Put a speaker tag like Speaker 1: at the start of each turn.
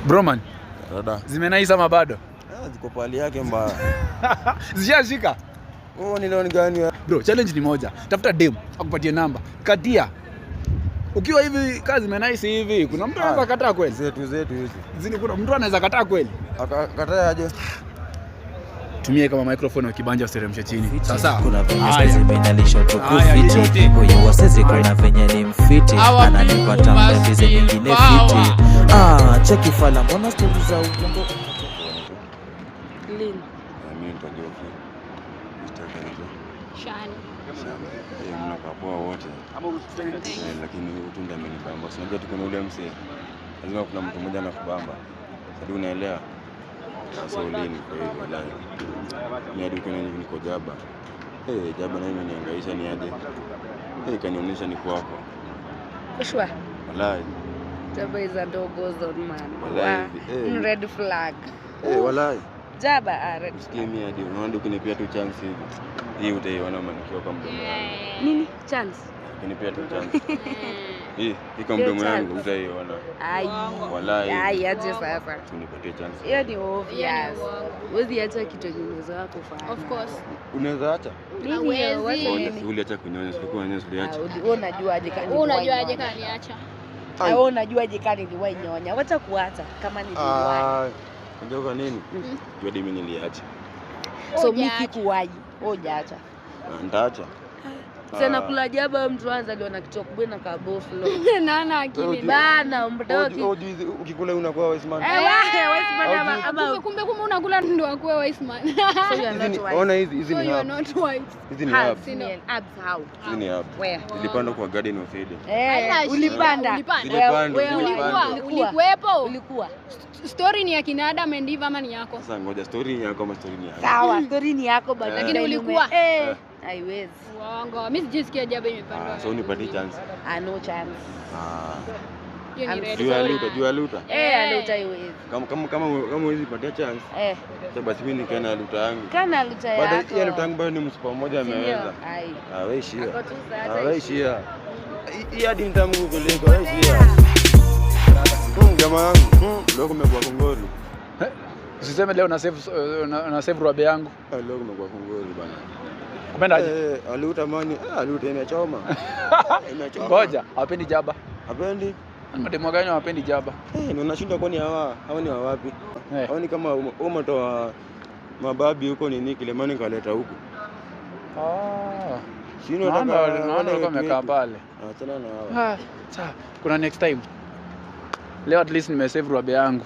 Speaker 1: Bro man.
Speaker 2: Dada.
Speaker 1: Zimenaisa ama bado?
Speaker 2: Ziko pali yake mbaya.
Speaker 1: Zishashika.
Speaker 2: Ni leo ni gani?
Speaker 1: Bro, challenge ni moja. Tafuta dem, akupatie namba. Katia. Ukiwa hivi kazi zimenaisi hivi, kuna mtu anaweza kataa kweli?
Speaker 2: Zetu hizi.
Speaker 1: Zini kuna mtu anaweza kataa kweli?
Speaker 2: Kataa aje?
Speaker 1: Tumie kama microphone ukibanja useremshe chini. Sasa
Speaker 3: kuna venye zimenalisha tukufiti. Huyu wasezi kuna venye ni mfiti. Ananipata mbizi nyingine fiti. Cheki fala mbona stori za uongo.
Speaker 4: Lini?
Speaker 2: Mimi nitajua fi.
Speaker 4: Shani.
Speaker 2: Mnakapoa wote. Lakini utunda amenibamba. Unajua tuko na ule msee. Lazima kuna mtu mmoja anakubamba. Sasa unaelewa? Sasa ulini kwa hivyo ndani. Ni hadi kuna niko Jaba. Jaba na mimi niangaisha ni aje. Kanionyesha ni kwako.
Speaker 4: Kushwa.
Speaker 2: Wallahi.
Speaker 4: Jaba is a dog zone man.
Speaker 2: Wallahi.
Speaker 4: Red flag.
Speaker 2: Wallahi.
Speaker 4: Jaba red.
Speaker 2: Skimia hadi unaona ukinipia tu chance hivi. Hii utaiona manikio kwa mdomo wangu.
Speaker 4: Nini? Chance.
Speaker 2: Ukinipia tu chance. Hii kwa mdomo wangu utaiona.
Speaker 4: Ai.
Speaker 2: Wallahi.
Speaker 4: Ai aje sasa.
Speaker 2: Tunipatie chance.
Speaker 4: Hiyo ni obvious. Wewe acha kitu uwezo wako fanya.
Speaker 5: Of course.
Speaker 2: Unaweza acha?
Speaker 5: Hawezi.
Speaker 2: Uliacha kunyonya, sikuwa kunyonya uliacha.
Speaker 4: Wewe unajuaje kani?
Speaker 5: Wewe unajuaje kani niacha?
Speaker 4: Wewe unajuaje kani niliwahi nyonya? Wacha kuacha kama niliwahi.
Speaker 2: Unajua nini? Jua mimi niliacha.
Speaker 4: So mimi sikuwahi. Hujaacha.
Speaker 2: Ndaacha.
Speaker 4: Sasa kula Jaba mtu anza aliona kitu kubwa na kaboflo.
Speaker 5: Naona akili
Speaker 4: bana mdoki.
Speaker 2: Ukikula unakuwa wise man.
Speaker 4: Wise man
Speaker 5: kumbe unakula ndo akuwe wise man.
Speaker 4: So you are not wise.
Speaker 2: Ona hizi ni
Speaker 5: not wise.
Speaker 2: Hizi ni abs.
Speaker 4: Abs how?
Speaker 2: Hizi ni abs.
Speaker 4: Where?
Speaker 2: Nilipanda kwa Garden of Eden.
Speaker 4: Ulipanda.
Speaker 5: Ulikuwa. Story ni ya kina Adam and Eve ama ni yako?
Speaker 2: Sasa ngoja story ni yako ama story ni yako?
Speaker 4: Sawa, story ni yako bado.
Speaker 5: Lakini ulikuwa
Speaker 4: haiwezi.
Speaker 5: Uongo. Mimi sijisikia Jaba imepanda.
Speaker 2: So unipatie chance.
Speaker 4: No chance.
Speaker 5: Hiyo ni red.
Speaker 2: Jua luta.
Speaker 4: Luta haiwezi.
Speaker 2: Kama huwezi patia chance. Sasa basi mimi nikaenda luta yangu.
Speaker 4: Kana luta yako.
Speaker 2: Baada ya luta yangu bado ni msipa mmoja ameweza. Wewe shia. Wewe shia. Hii hadi nitamu kuliko wewe shia. Jamaa yangu, leo kumekuwa kongoli.
Speaker 1: Usiseme leo na save ruabe yangu.
Speaker 2: Leo kumekuwa kongoli bana.
Speaker 1: Kumendaje?
Speaker 2: Aluta mani, aluta imechoma. Imechoma.
Speaker 1: Ngoja, hawapendi Jaba.
Speaker 2: Hapendi?
Speaker 1: Mademo gani hawapendi Jaba?
Speaker 2: Unashinda kwani hawa ni wa wapi? Hao ni kama umetoa mababi huko nini Kilemani kaleta huko. Sino
Speaker 1: naona wamekaa pale.
Speaker 2: Achana na hawa.
Speaker 1: Sawa, kuna next time. Leo at least nimesave ruabe yangu.